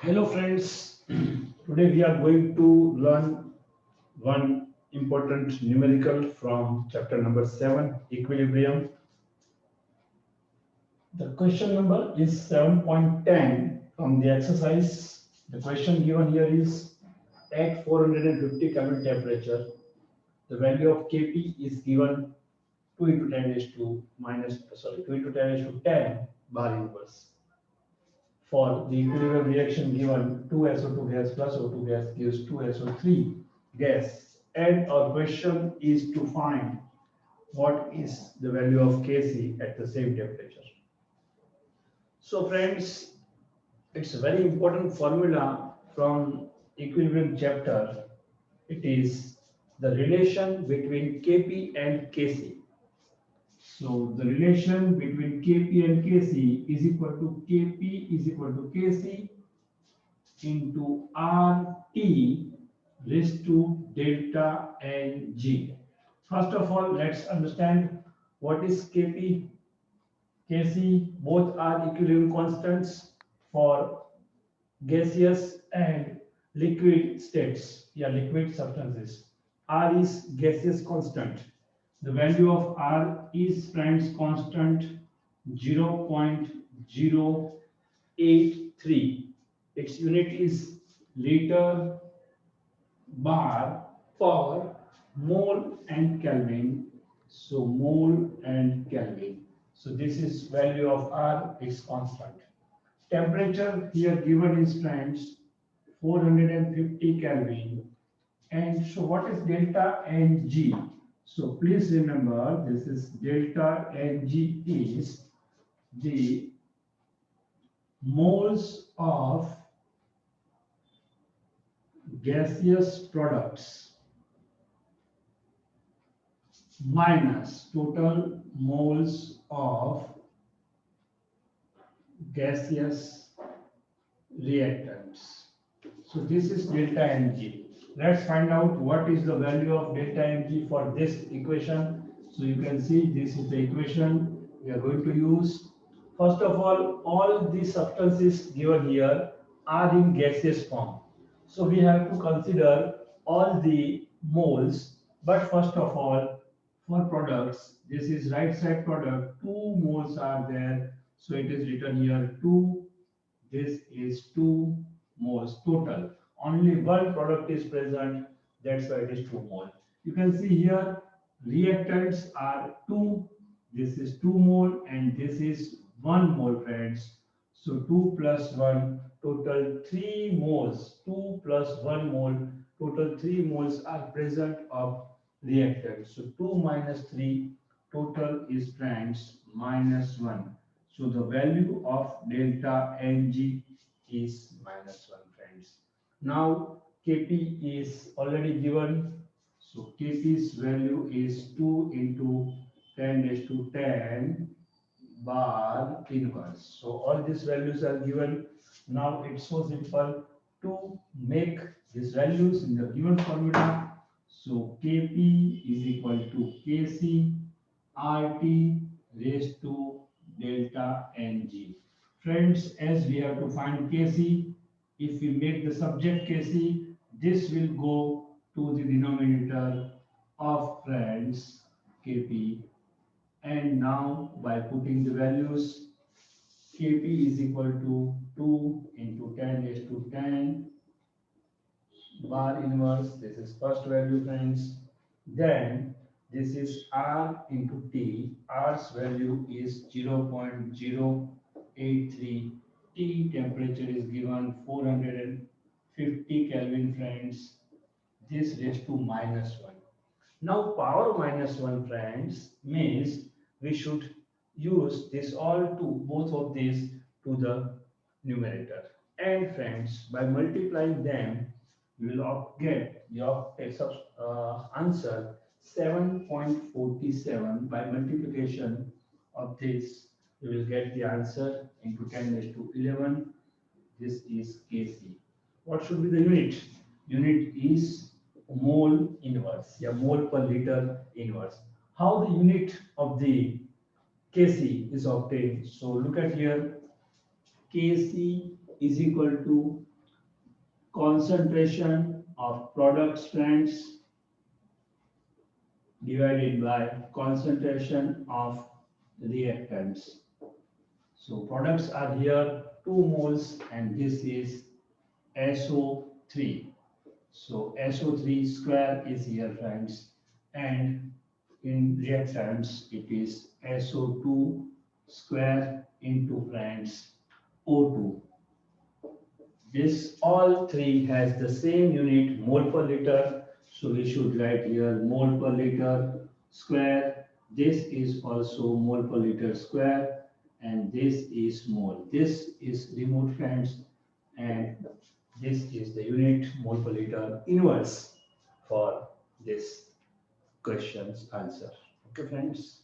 Hello friends, today we are going to learn one important numerical from chapter number 7, equilibrium. The question number is 7.10 from the exercise. The question given here is at 450 Kelvin temperature, the value of Kp is given 2 into 10 raised to minus, 2 into 10 raised to 10 bar inverse. For the equilibrium reaction given 2SO2 gas plus O2 gas gives 2SO3 gas, and our question is to find what is the value of Kc at the same temperature. So friends, it's a very important formula from equilibrium chapter. It is the relation between Kp and Kc. So the relation between Kp and Kc is equal to Kp is equal to Kc into RT raised to delta Ng. First of all, let's understand what is Kp. Kc, both are equilibrium constants for gaseous and liquid states, liquid substances. R is gaseous constant. The value of R is Planck's constant 0.083. Its unit is liter bar per mole and Kelvin. So mole and Kelvin. So this is value of R is constant. Temperature here given is friends 450 Kelvin. And so what is delta Ng? So please remember this is delta Ng is the moles of gaseous products minus total moles of gaseous reactants. So this is delta Ng. Let's find out what is the value of delta Ng for this equation. So you can see this is the equation we are going to use. First of all the substances given here are in gaseous form. So we have to consider all the moles. But first of all, for products, this is right side product, 2 moles are there. So it is written here 2. This is 2 moles total. Only one product is present, that's why it is 2 mole. You can see here reactants are 2. This is 2 mole and this is 1 mole, friends. So 2 plus 1, total 3 moles. 2 plus 1 mole, total 3 moles are present of reactants. So 2 minus 3, total is, friends, minus 1. So the value of delta Ng is minus 1, friends. Now Kp is already given. So Kp's value is 2 into 10 raised to 10 bar inverse. So all these values are given. Now it's so simple to make these values in the given formula. So Kp is equal to Kc RT raised to delta Ng. Friends, as we have to find Kc, if we make the subject Kc, this will go to the denominator of, friends, Kp. And now by putting the values, Kp is equal to 2 into 10 raised to 10 bar inverse. This is first value, friends. Then this is R into T. R's value is 0.083. T temperature is given 450 Kelvin, friends. This raised to minus 1. Now power minus 1, friends, means we should use this all to both of these to the numerator. And friends, by multiplying them, we will get the answer 7.47. By multiplication of this, we will get the answer into 10 raised to 11. This is Kc. What should be the unit? Unit is mole inverse, mole per liter inverse. How the unit of the Kc is obtained? So look at here, Kc is equal to concentration of products friends divided by concentration of reactants. So products are here 2 moles and this is SO3. So SO3 square is here friends, and in reactants it is SO2 square into friends O2. This all three has the same unit mole per liter. So we should write here mole per liter square. This is also mole per liter square and this is mole. This is removed friends and this is the unit mole per liter inverse for this question's answer. Okay friends.